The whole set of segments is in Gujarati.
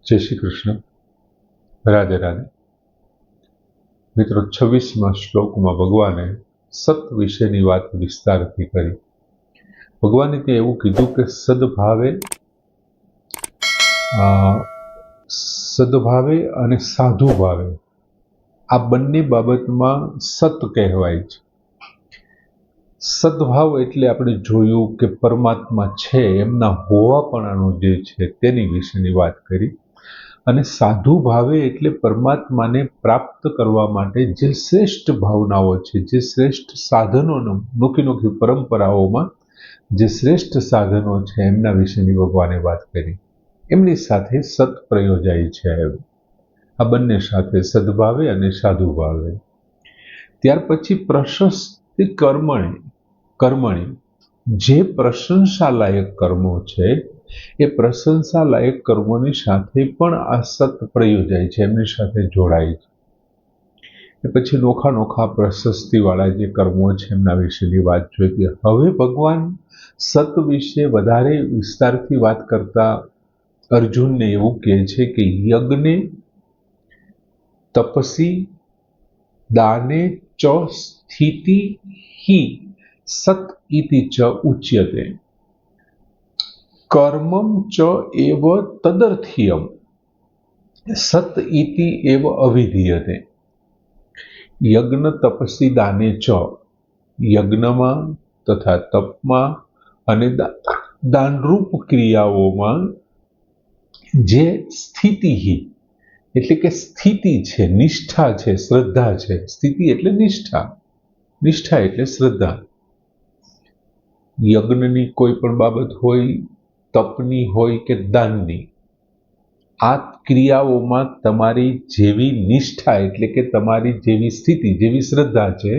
જય શ્રી કૃષ્ણ. રાધે રાધે. મિત્રો, 26મા શ્લોકમાં ભગવાને સત વિશેની વાત વિસ્તારથી કરી. ભગવાને ત્યાં એવું કીધું કે સદભાવે અને સાધુ ભાવે આ બંને બાબતમાં સત કહેવાય છે. સદભાવ એટલે આપણે જોયું કે પરમાત્મા છે એમના હોવાપણાનો જે છે તેની વિશેની વાત કરી. અને સાધુ ભાવે એટલે પરમાત્માને પ્રાપ્ત કરવા માટે જે શ્રેષ્ઠ ભાવનાઓ છે, જે શ્રેષ્ઠ સાધનોનો નોખી પરંપરાઓમાં જે શ્રેષ્ઠ સાધનો છે એમના વિશેની ભગવાને વાત કરી. એમની સાથે સત પ્રયોજાય છે. આ બંને સાથે સદભાવે અને સાધુ ભાવે. ત્યાર પછી પ્રશસ્તિ કર્મણી જે પ્રશંસા લાયક કર્મો છે એ પ્રશંસા લાયક કર્મોની સાથે પણ આ સત પ્રયોજાય છે, એમની સાથે જોડાય છે. એ પછી નોખા પ્રશસ્તિવાળા જે કર્મો છે એમના વિશેની વાત જોઈ. હવે ભગવાન સત વિશે વધારે વિસ્તારથી વાત કરતા અર્જુનને એવું કહે છે કે યજ્ઞે તપસી દાને ચ સ્થિતિ હિ સત ઇતિ ચ ઉચ્યતે કર્મમ ચ એવ તદર્થ્યમ સત ઇતિ એવ અવિધીયતે. યજ્ઞ તપસી દાને ચ, યજ્ઞમાં તથા તપમાં અને દાનરૂપ ક્રિયાઓમાં જે સ્થિતિ એટલે કે સ્થિતિ છે, નિષ્ઠા છે, શ્રદ્ધા છે. સ્થિતિ એટલે નિષ્ઠા, નિષ્ઠા એટલે શ્રદ્ધા. યજ્ઞની કોઈ પણ બાબત હોય, તપની હોય કે દાનની, આ ક્રિયાઓમાં તમારી જેવી નિષ્ઠા એટલે કે તમારી જેવી સ્થિતિ, જેવી શ્રદ્ધા છે,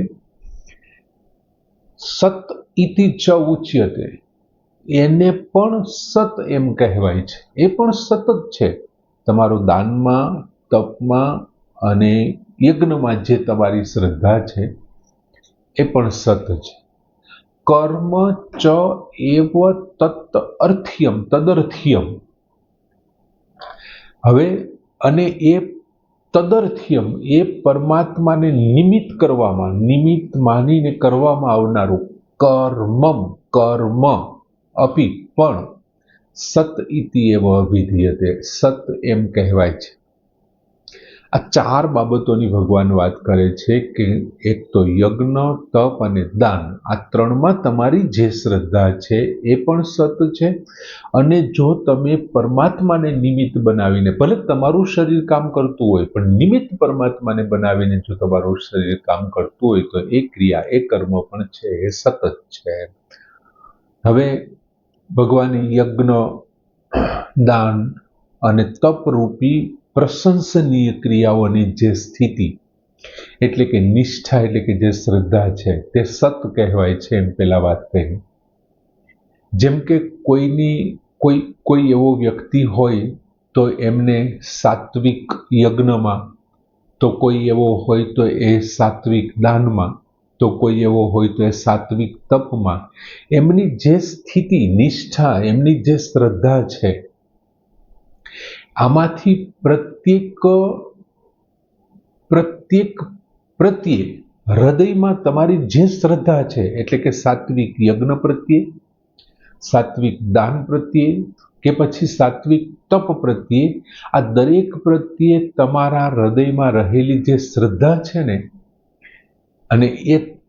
સત ઇતિ ચ ઉચ્યતે, એને પણ સત એમ કહેવાય છે. એ પણ સત જ છે. તમારું દાનમાં, તપમાં અને યજ્ઞમાં જે તમારી શ્રદ્ધા છે એ પણ સત છે. કર્મ ચ એવ તદર્થ્યમ. હવે અને એ તદર્થ્યમ એ પરમાત્માને નિમિત્ત માનીને કરવામાં આવનારું કર્મ અપી પણ સત ઇતિ એવ અભિધીયતે, સત એમ કહેવાય છે. આ ચાર બાબતોની ભગવાન વાત કરે છે કે એક તો યજ્ઞ, તપ અને દાન, આ ત્રણમાં તમારી જે શ્રદ્ધા છે એ પણ સત છે. અને જો તમે પરમાત્માને નિમિત્ત બનાવીને, ભલે તમારું શરીર કામ કરતું હોય પણ નિમિત્ત પરમાત્માને બનાવીને જો તમારું શરીર કામ કરતું હોય તો એ ક્રિયા, એ કર્મ પણ છે એ સત છે. હવે ભગવાને યજ્ઞ, દાન અને તપરૂપી પ્રશંસનીય ક્રિયાઓની જે સ્થિતિ એટલે કે નિષ્ઠા એટલે કે જે શ્રદ્ધા છે તે સત કહેવાય છે એમ પેલા વાત કહી. જેમ કે કોઈ એવો વ્યક્તિ હોય તો એમને સાત્વિક યજ્ઞમાં, તો કોઈ એવો હોય તો એ સાત્વિક દાનમાં, તો કોઈ એવો હોય તો એ સાત્વિક તપમાં, એમની જે સ્થિતિ, નિષ્ઠા, એમની જે શ્રદ્ધા છે, આમાંથી પ્રત્યે હૃદયમાં તમારી જે શ્રદ્ધા છે એટલે કે સાત્વિક યજ્ઞ પ્રત્યે, સાત્વિક દાન પ્રત્યે કે પછી સાત્વિક તપ પ્રત્યે, આ દરેક પ્રત્યે તમારા હૃદયમાં રહેલી જે શ્રદ્ધા છે ને, અને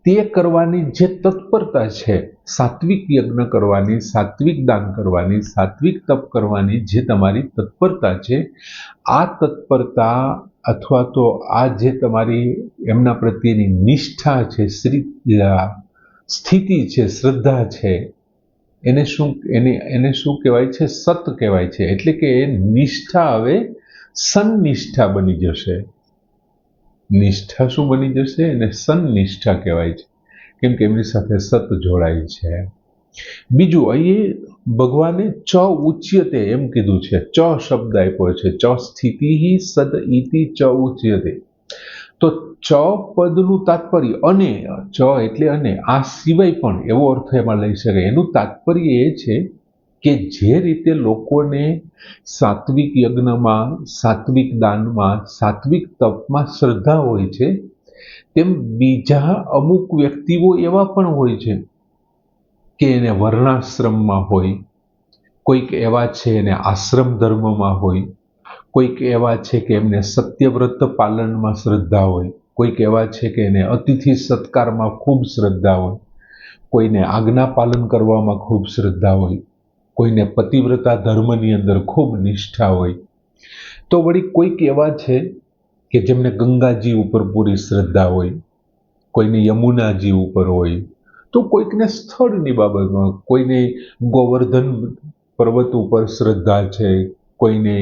તે કરવાની જે તત્પરતા છે, સાત્વિક યજ્ઞ કરવાની, સાત્વિક દાન કરવાની, સાત્વિક તપ કરવાની જે તમારી તત્પરતા છે, આ તત્પરતા અથવા તો આ જે તમારી એમના પ્રત્યેની નિષ્ઠા છે, સ્થિતિ છે, શ્રદ્ધા છે, એને શું કહેવાય છે? સત કહેવાય છે. એટલે કે નિષ્ઠા હવે સન્નિષ્ઠા બની જશે. નિષ્ઠા શું બની જશે? એને સન્નિષ્ઠા કહેવાય છે, કેમ કે એમની સાથે સત જોડાય છે. બીજું, અહીં ભગવાને ચ ઉચ્યતે એમ કીધું છે. ચ શબ્દ આપ્યો છે. ચ સ્થિતિ સદ ઇતિ ચ ઉચ્યતે. તો ચ પદનું તાત્પર્ય અને, ચ એટલે અને, આ સિવાય પણ એવો અર્થ એમાં લઈ શકાય. એનું તાત્પર્ય એ છે કે જે રીતે લોકોને સાત્વિક યજ્ઞમાં, સાત્વિક દાનમાં, સાત્વિક તપમાં શ્રદ્ધા હોય છે, તેમ બીજા અમુક વ્યક્તિઓ એવા પણ હોય છે કે એને વર્ણાશ્રમમાં હોય, કોઈક એવા છે એને આશ્રમ ધર્મમાં હોય, કોઈક એવા છે કે એમને સત્યવ્રત પાલનમાં શ્રદ્ધા હોય, કોઈક એવા છે કે એને અતિથિ સત્કારમાં ખૂબ શ્રદ્ધા હોય, કોઈને આજ્ઞા પાલન કરવામાં ખૂબ શ્રદ્ધા હોય, કોઈને પતિવ્રતા ધર્મની અંદર ખૂબ નિષ્ઠા હોય, તો વળી કોઈક એવા છે કે જેમને ગંગાજી ઉપર પૂરી શ્રદ્ધા હોય, કોઈને યમુનાજી ઉપર હોય, તો કોઈકને સ્થળની બાબતમાં, કોઈને ગોવર્ધન પર્વત ઉપર શ્રદ્ધા છે, કોઈને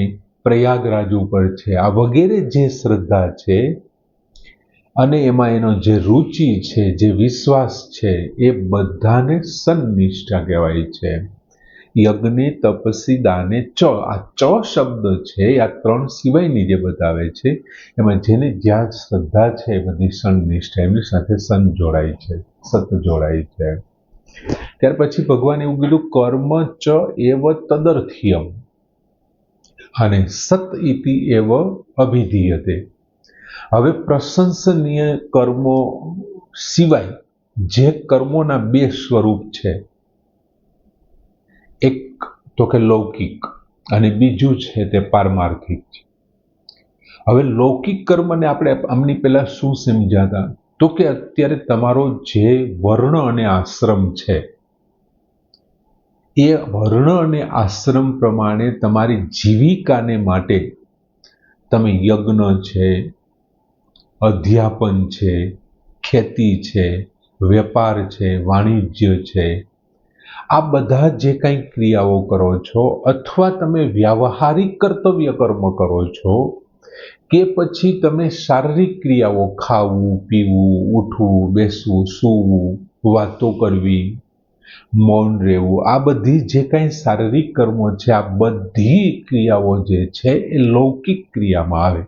પ્રયાગરાજ ઉપર છે. આ વગેરે જે શ્રદ્ધા છે અને એમાં એનો જે રુચિ છે, જે વિશ્વાસ છે, એ બધાને સન્નિષ્ઠા કહેવાય છે. યજ્ઞે તપસી દાને ચ, આ ચ શબ્દ છે આ ત્રણ સિવાયની જે બતાવે છે એમાં જેને જ્યાં શ્રદ્ધા છે એ બધી સન્નિષ્ઠા, એમની સાથે સન જોડાય છે, સત જોડાય છે. ત્યાર પછી ભગવાન એવું કીધું કર્મ ચ એવ તદર્થ્યમ અને સત ઇતિ એવ અભિધીયતે. હવે પ્રશંસનીય કર્મો સિવાય જે કર્મોના બે સ્વરૂપ છે, એક તો કે લૌકિક અને બીજું છે તે પારમાર્થિક છે. હવે લૌકિક કર્મને આપણે આમની પહેલા શું સમજાતા, તો કે અત્યારે તમારો જે વર્ણ અને આશ્રમ છે એ વર્ણ અને આશ્રમ પ્રમાણે તમારી જીવિકાને માટે તમે યજ્ઞ છે, અધ્યાપન છે, ખેતી છે, વેપાર છે, વાણિજ્ય છે, આ બધા જે કંઈ ક્રિયાઓ કરો છો, અથવા તમે વ્યાવહારિક કર્તવ્ય કર્મ કરો છો, કે પછી તમે શારીરિક ક્રિયાઓ, ખાવું, પીવું, ઉઠવું, બેસવું, સૂવું, વાતો કરવી, મૌન રહેવું, આ બધી જે કંઈ શારીરિક કર્મો છે, આ બધી ક્રિયાઓ જે છે એ લૌકિક ક્રિયામાં આવે.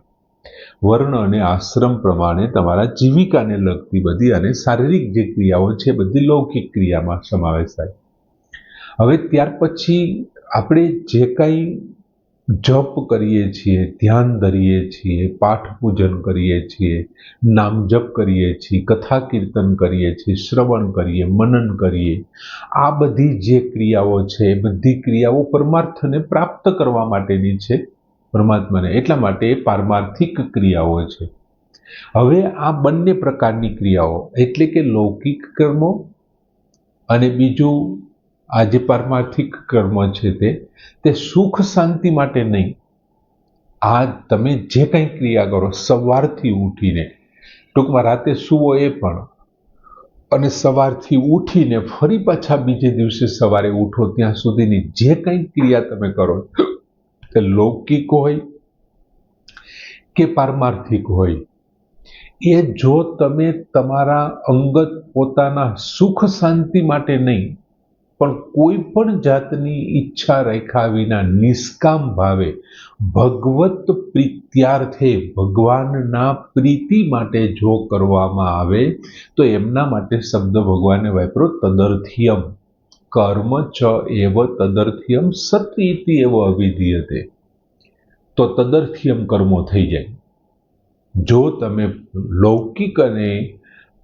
વર્ણ અને આશ્રમ પ્રમાણે તમારા જીવિકાને લગતી બધી અને શારીરિક જે ક્રિયાઓ છે બધી લૌકિક ક્રિયામાં સમાવેશ થાય. હવે ત્યાર પછી આપણે જે કંઈ જપ કરીએ છીએ, ધ્યાન ધરીએ છીએ, પાઠ પૂજન કરીએ છીએ, નામ જપ કરીએ છીએ, કથા કીર્તન કરીએ છીએ, શ્રવણ કરીએ, મનન કરીએ, આ બધી જે ક્રિયાઓ છે એ બધી ક્રિયાઓ પરમાર્થને પ્રાપ્ત કરવા માટેની છે, પરમાત્માને, એટલા માટે પારમાર્થિક ક્રિયાઓ છે. હવે આ બંને પ્રકારની ક્રિયાઓ એટલે કે લૌકિક કર્મો અને બીજું આ જે પારમાર્થિક કર્મ છે તે સુખ શાંતિ માટે નહીં. આ તમે જે કંઈ ક્રિયા કરો, સવારથી ઉઠીને, ટૂંકમાં રાતે સૂવો એ પણ, અને સવારથી ઉઠીને ફરી પાછા બીજે દિવસે સવારે ઉઠો ત્યાં સુધીની જે કંઈ ક્રિયા તમે કરો, તે લૌકિક હોય કે પારમાર્થિક હોય, એ જો તમે તમારા અંગત પોતાના સુખ શાંતિ માટે નહીં, પણ કોઈ પણ જાતની ઈચ્છા રાખ્યા વિના નિષ્કામ ભાવે ભગવત પ્રીત્યાર્થે, ભગવાનના પ્રીતિ માટે જો કરવામાં આવે તો એમના માટે શબ્દ ભગવાને વાપરો તદર્થ્યમ. કર્મ ચ એવ તદર્થ્યમ સત ઇતિ એવ અવિધીયતે. તો તદર્થ્યમ કર્મો થઈ જાય. જો તમે લૌકિક અને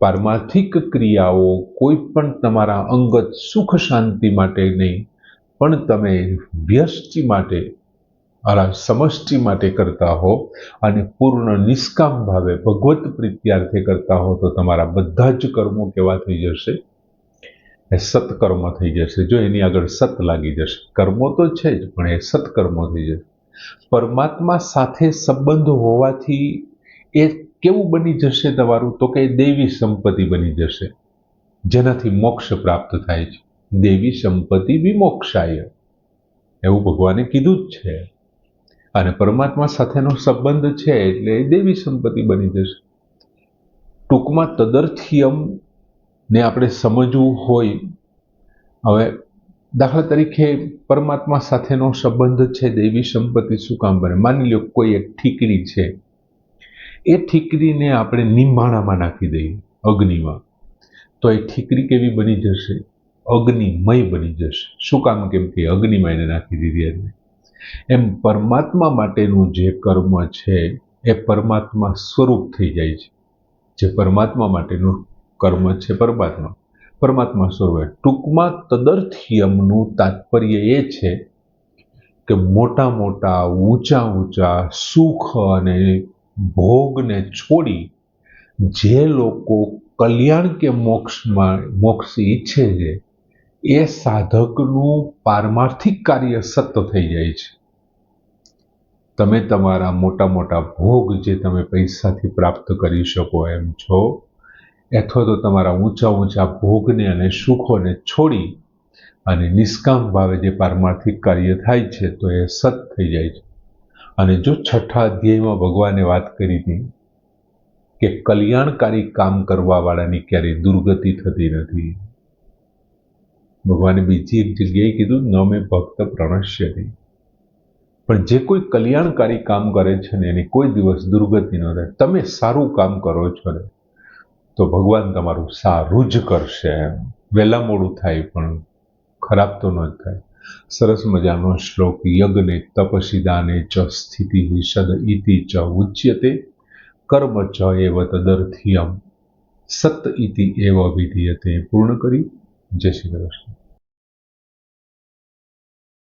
પારમાર્થિક ક્રિયાઓ કોઈ પણ તમારા અંગત સુખ શાંતિ માટે નહીં, પણ તમે વ્યષ્ટિ માટે, સમષ્ટિ માટે કરતા હો અને પૂર્ણ નિષ્કામ ભાવે ભગવત પ્રીત્યાર્થે કરતા હો, તો તમારા બધા જ કર્મો કેવા થઈ જશે? એ સત્કર્મ થઈ જશે. જો એની આગળ સત લાગી જશે. કર્મો તો છે જ, પણ એ સત્કર્મો થઈ જશે. પરમાત્મા સાથે સંબંધ હોવાથી એ કેવું બની જશે તમારું? તો કે દૈવી સંપત્તિ બની જશે, જેનાથી મોક્ષ પ્રાપ્ત થાય છે. દેવી સંપત્તિ વિમોક્ષાય, એવું ભગવાને કીધું જ છે. અને પરમાત્મા સાથેનો સંબંધ છે એટલે દેવી સંપત્તિ બની જશે. ટૂંકમાં તદર્થ્યમ ને આપણે સમજવું હોય, હવે દાખલા તરીકે પરમાત્મા સાથેનો સંબંધ છે, દૈવી સંપત્તિ શું કામ બને? માની લો કોઈ એક ઠીકરી છે, એ ઠીકરીને આપણે નિંભાણામાં નાખી દઈએ, અગ્નિમાં, તો એ ઠીકરી કેવી બની જશે? અગ્નિમય બની જશે. શું કામ? કેમ કે અગ્નિમાં એને નાખી દીધી હતી. એમ પરમાત્મા માટેનું જે કર્મ છે એ પરમાત્મા સ્વરૂપ થઈ જાય છે. જે પરમાત્મા માટેનું કર્મ છે પરમાત્મા સ્વરૂપ. ટૂંકમાં તદર્થયમનું તાત્પર્ય એ છે કે મોટા મોટા ઊંચા સુખ અને ભોગને છોડી જે લોકો કલ્યાણ કે મોક્ષ ઈચ્છે છે એ સાધકનું પારમાર્થિક કાર્ય સત થઈ જાય છે. તમે તમારા મોટા ભોગ જે તમે પૈસાથી પ્રાપ્ત કરી શકો એમ છો, અથવા તો તમારા ઊંચા ભોગને અને સુખોને છોડી અને નિષ્કામ ભાવે જે પારમાર્થિક કાર્ય થાય છે તો એ સત થઈ જાય છે. અને જો 6થા અધ્યાયમાં ભગવાને વાત કરી હતી કે કલ્યાણકારી કામ કરવા વાળાની ક્યારેય દુર્ગતિ થતી નથી. ભગવાને બીજી એક જગ્યાએ કીધું ન મેં ભક્ત પ્રણશ્યતિ, પણ જે કોઈ કલ્યાણકારી કામ કરે છે ને એની કોઈ દિવસ દુર્ગતિ ન થાય. તમે સારું કામ કરો છો ને તો ભગવાન તમારું સારું જ કરશે. વહેલા મોડું થાય પણ ખરાબ તો ન જ થાય. સરસ મજાનો શ્લોક. યજ્ઞે તપસી દાને ચ સ્થિતિ સદ ઇતિ ચ ઉચ્યતે કર્મ ચ એવ તદર્થ્યમ સત ઇતિ એવ વિધીયતે. પૂર્ણ કરી. જય શ્રી કૃષ્ણ.